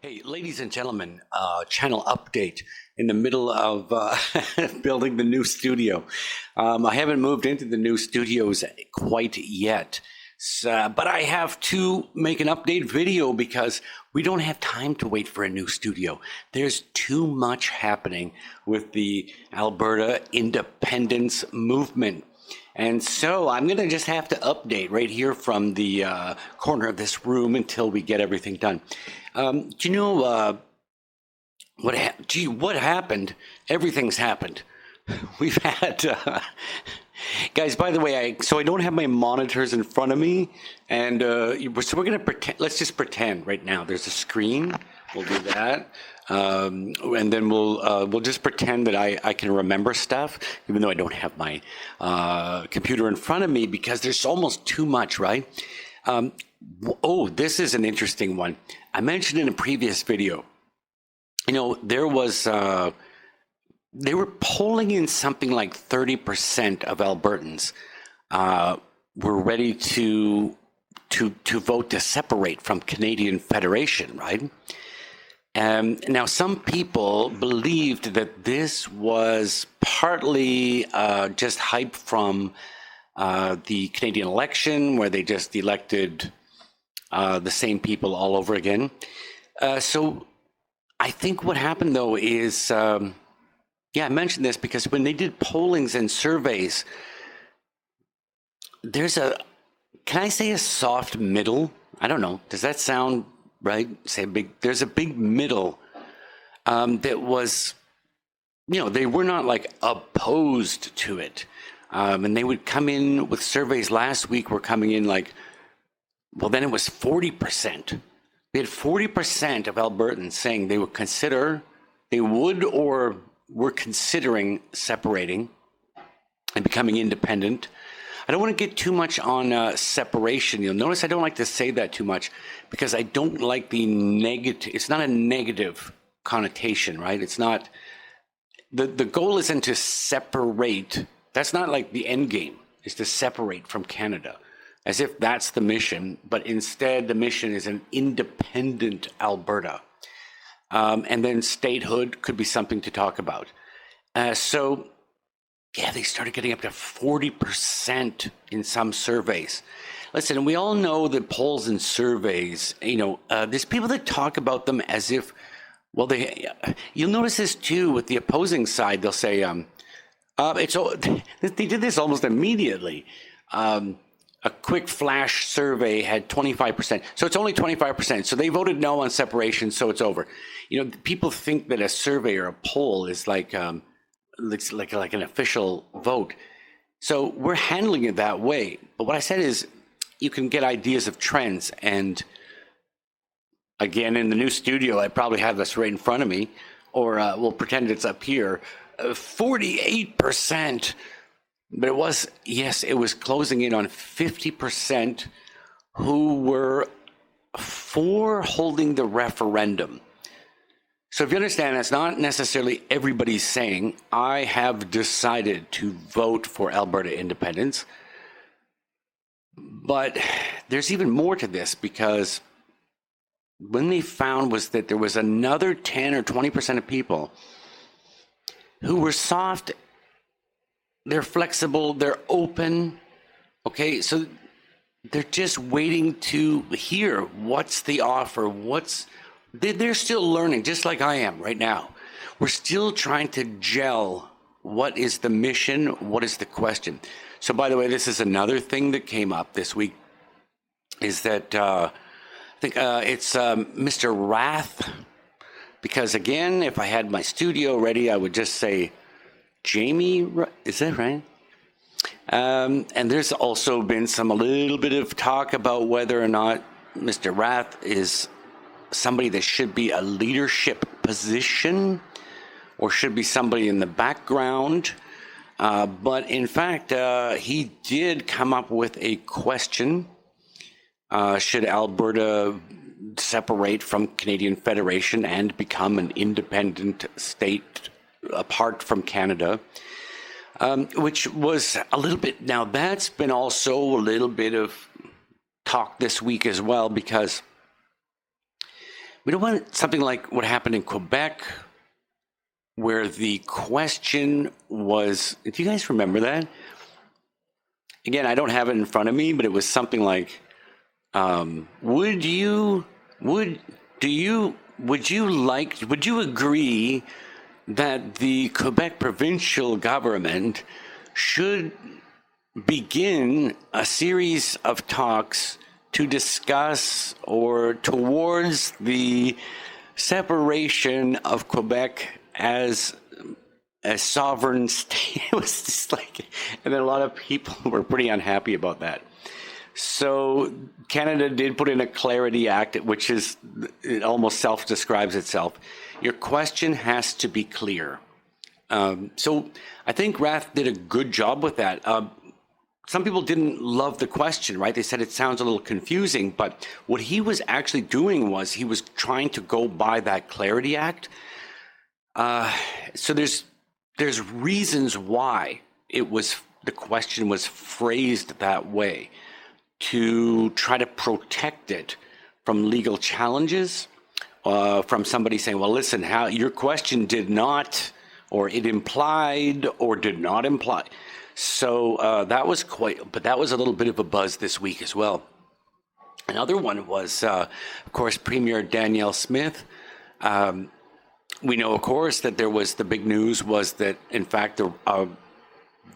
Hey, ladies and gentlemen, channel update in the middle of building the new studio. I haven't moved into the new studios quite yet, but I have to make an update video because we don't have time to wait for a new studio. There's too much happening with the Alberta independence movement. And so I'm going to just have to update right here from the corner of this room until we get everything done. Do you know what happened? Everything's happened. We've had, guys, by the way, so I don't have my monitors in front of me. And so we're going to pretend, let's just pretend right now there's a screen. We'll do that. And then we'll just pretend that I can remember stuff, even though I don't have my computer in front of me because there's almost too much, right? Oh, this is an interesting one. I mentioned in a previous video, you know, there was, they were polling in something like 30% of Albertans were ready to vote to separate from Canadian Federation, right? Now, some people believed that this was partly just hype from the Canadian election, where they just elected the same people all over again. So I think what happened, though, is, yeah, I mentioned this because when they did pollings and surveys, there's a, can I say a soft middle? I don't know. Does that sound right? Say there's a big middle that was, you know, they were not like opposed to it. And they would come in with surveys last week were coming in like, well, then it was 40%. We had 40% of Albertans saying they would consider, they would or were considering separating and becoming independent. I don't want to get too much on separation. You'll notice I don't like to say that too much because I don't like the negative. It's not a negative connotation, right? It's not, the goal isn't to separate. That's not like the end game, is to separate from Canada, as if that's the mission. But instead, the mission is an independent Alberta. And then statehood could be something to talk about. So, yeah, they started getting up to 40% in some surveys. Listen, we all know that polls and surveys, you know, there's people that talk about them as if, well, you'll notice this too with the opposing side. They'll say, they did this almost immediately. A quick flash survey had 25%. So it's only 25%. So they voted no on separation, so it's over. You know, people think that a survey or a poll is like, looks like an official vote. So we're handling it that way. But what I said is you can get ideas of trends. And again, in the new studio, I probably have this right in front of me, or we'll pretend it's up here. 48%. But it was, yes, it was closing in on 50% who were for holding the referendum. So if you understand, that's not necessarily everybody saying, I have decided to vote for Alberta independence. But there's even more to this, because when they found was that there was another 10 or 20% of people who were soft, they're flexible, they're open, okay? So they're just waiting to hear what's the offer, they're still learning, just like I am right now. We're still trying to gel. What is the mission? What is the question? So, by the way, this is another thing that came up this week, is that I think it's Mr. Rath, because again, if I had my studio ready, I would just say, Jamie, is that right? And there's also been a little bit of talk about whether or not Mr. Rath is somebody that should be a leadership position or should be somebody in the background. But in fact, he did come up with a question. Should Alberta separate from Canadian Federation and become an independent state apart from Canada? Which was a little bit, now that's been also a little bit of talk this week as well, because We don't want something like what happened in Quebec, where the question was, do you guys remember that? Again, I don't have it in front of me, but it was something like, would you agree that the Quebec provincial government should begin a series of talks to discuss or towards the separation of Quebec as a sovereign state? It was just like, and then a lot of people were pretty unhappy about that. So Canada did put in a Clarity Act, which is, it almost self-describes itself. Your question has to be clear. So I think Rath did a good job with that. Some people didn't love the question, right? They said it sounds a little confusing, but what he was actually doing was he was trying to go by that Clarity Act. So there's reasons why the question was phrased that way, to try to protect it from legal challenges, from somebody saying, well, listen, how your question did not, or it implied, or did not imply. So that was but that was a little bit of a buzz this week as well. Another one was, of course, Premier Danielle Smith. We know, of course, that there was the big news was that, in fact,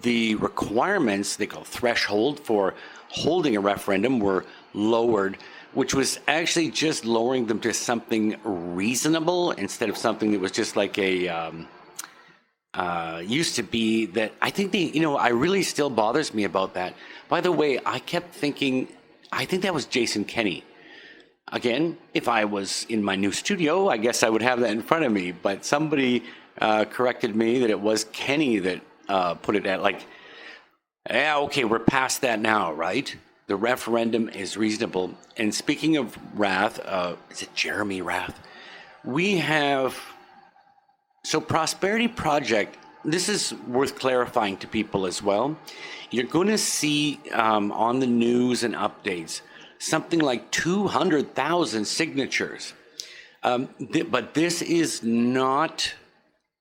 the requirements, they call threshold for holding a referendum, were lowered, which was actually just lowering them to something reasonable instead of something that was just like a used to be. That I think I really still bothers me about that. By the way, I kept thinking, I think that was Jason Kenney. Again, if I was in my new studio, I guess I would have that in front of me, but somebody corrected me that it was Kenney that put it at, like, yeah, okay, we're past that now, right? The referendum is reasonable. And speaking of Rath, is it Jeremy Rath? We have, so Prosperity Project, this is worth clarifying to people as well. You're going to see on the news and updates something like 200,000 signatures. But this is not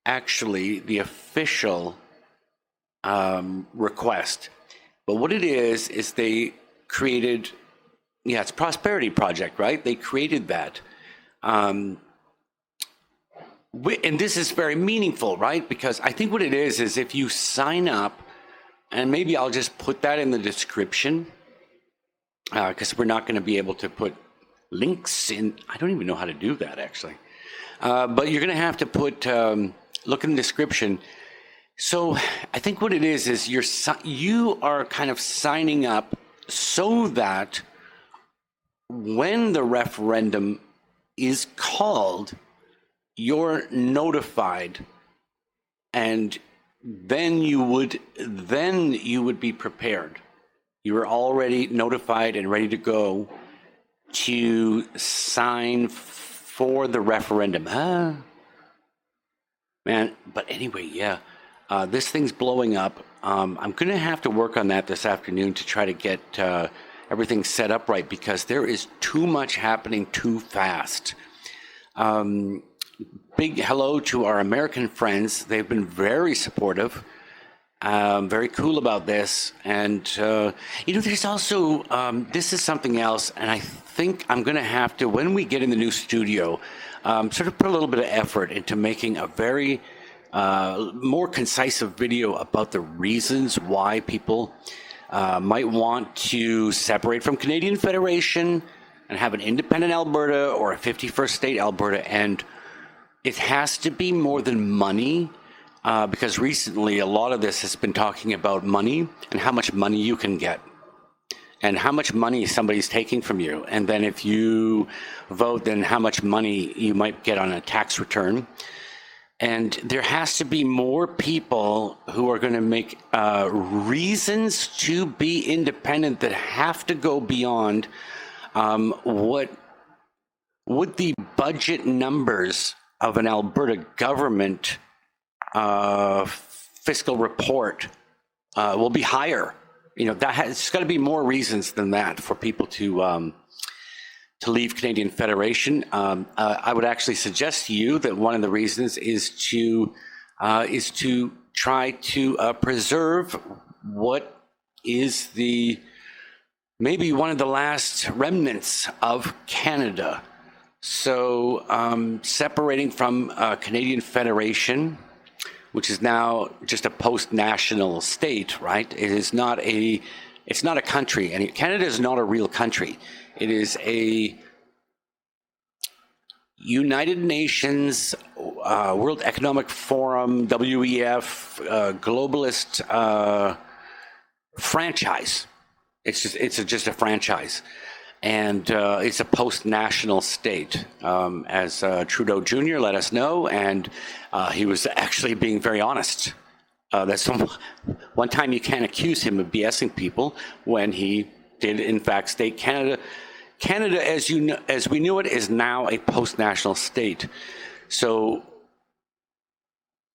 actually the official request. But what it is they created, it's Prosperity Project, right? They created that. And this is very meaningful, right? Because I think what it is if you sign up, and maybe I'll just put that in the description, because we're not going to be able to put links in. I don't even know how to do that, actually. But you're going to have to put, look in the description. So I think what it is you are kind of signing up so that when the referendum is called, you're notified, and then you would be prepared. You were already notified and ready to go to sign for the referendum. Man, but anyway, yeah. This thing's blowing up. I'm going to have to work on that this afternoon to try to get everything set up right, because there is too much happening too fast. Big hello to our American friends. They've been very supportive, very cool about this. And, there's also, this is something else, and I think I'm going to have to, when we get in the new studio, sort of put a little bit of effort into making a very more concise video about the reasons why people might want to separate from Canadian Federation and have an independent Alberta or a 51st state Alberta. And it has to be more than money, because recently a lot of this has been talking about money and how much money you can get and how much money somebody's taking from you. And then if you vote, then how much money you might get on a tax return. And there has to be more people who are going to make reasons to be independent that have to go beyond what the budget numbers of an Alberta government fiscal report will be higher. It's got to be more reasons than that for people to to leave Canadian Federation. I would actually suggest to you that one of the reasons is to try to preserve what is maybe one of the last remnants of Canada. So separating from Canadian Federation, which is now just a post-national state, right? It's not a country, and Canada is not a real country. It is a United Nations, World Economic Forum, WEF, globalist franchise. It's just a franchise, and it's a post-national state, as Trudeau Jr. let us know, and he was actually being very honest. That's one time you can't accuse him of BSing people when he did in fact state Canada, as we knew it, is now a post-national state. So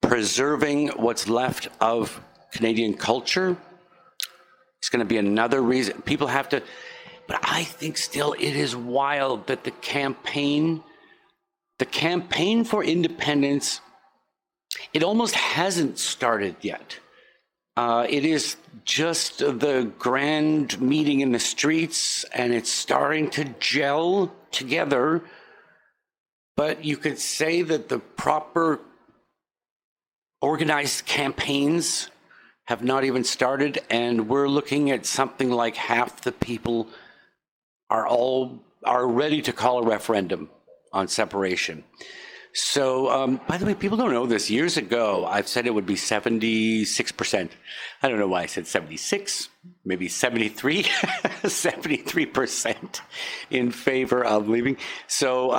preserving what's left of Canadian culture is going to be another reason people have to. But I think still it is wild that the campaign for independence, it almost hasn't started yet. It is just the grand meeting in the streets, and it's starting to gel together. But you could say that the proper organized campaigns have not even started, and we're looking at something like half the people are ready to call a referendum on separation. So, by the way, people don't know this. Years ago, I've said it would be 76%. I don't know why I said 76, maybe 73, 73% in favor of leaving. So,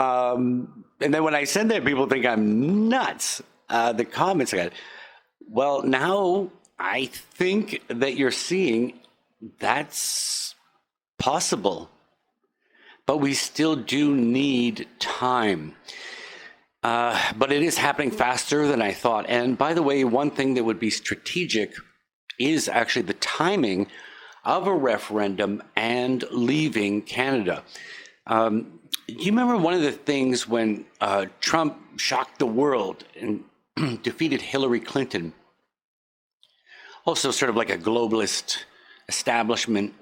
and then when I said that, people think I'm nuts. The comments I got. Well, now I think that you're seeing that's possible, but we still do need time. But it is happening faster than I thought. And by the way, one thing that would be strategic is actually the timing of a referendum and leaving Canada. You remember one of the things when Trump shocked the world and defeated Hillary Clinton, also sort of like a globalist establishment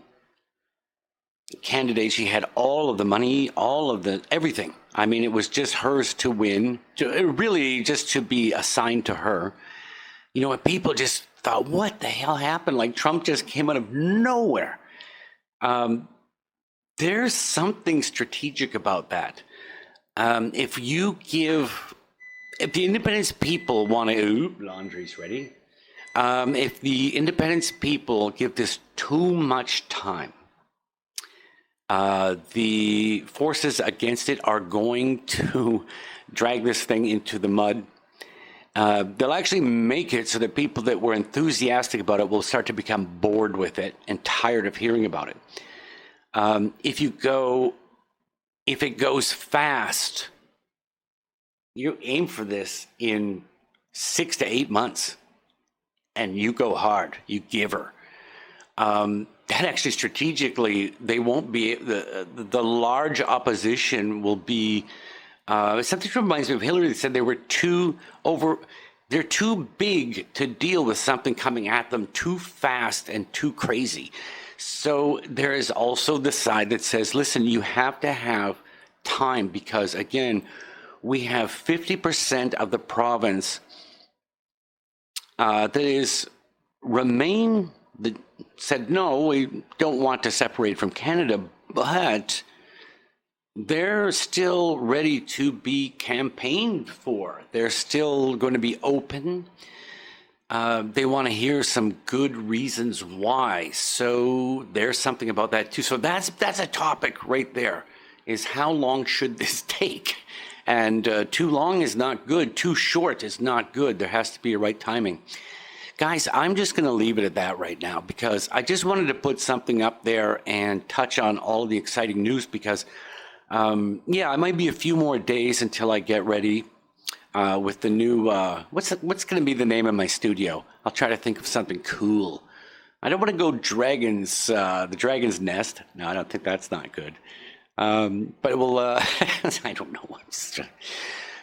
candidate. She had all of the money, all of the everything. I mean, it was just hers to win, really just to be assigned to her. You know, people just thought, what the hell happened? Like Trump just came out of nowhere. There's something strategic about that. If the independence people want to, laundry's ready. If the independence people give this too much time, the forces against it are going to drag this thing into the mud. They'll actually make it so that people that were enthusiastic about it will start to become bored with it and tired of hearing about it. If it goes fast, you aim for this in 6 to 8 months, and you go hard, you give her. That actually strategically, they won't be, the large opposition will be, something that reminds me of Hillary. They said they're too big to deal with something coming at them too fast and too crazy. So there is also the side that says, listen, you have to have time, because again, we have 50% of the province that said, no, we don't want to separate from Canada, but they're still ready to be campaigned for. They're still going to be open. They want to hear some good reasons why. So there's something about that too. So that's a topic right there, is how long should this take? And too long is not good. Too short is not good. There has to be a right timing. Guys, I'm just going to leave it at that right now, because I just wanted to put something up there and touch on all of the exciting news, because, it might be a few more days until I get ready with the new, what's going to be the name of my studio? I'll try to think of something cool. I don't want to go the Dragon's Nest. No, I don't think that's not good. But we'll, I don't know.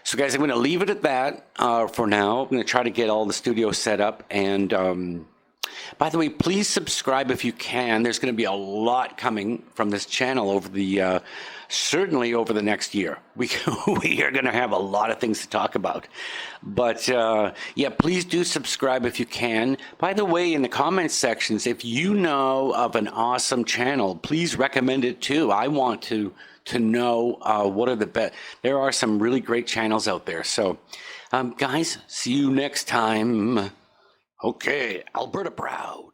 So, guys, I'm going to leave it at that for now. I'm going to try to get all the studio set up. And by the way, please subscribe if you can. There's going to be a lot coming from this channel over the, certainly over the next year. We are going to have a lot of things to talk about. But yeah, please do subscribe if you can. By the way, in the comments sections, if you know of an awesome channel, please recommend it too. I want to know what are the best. There are some really great channels out there. So, guys, see you next time. Okay, Alberta proud.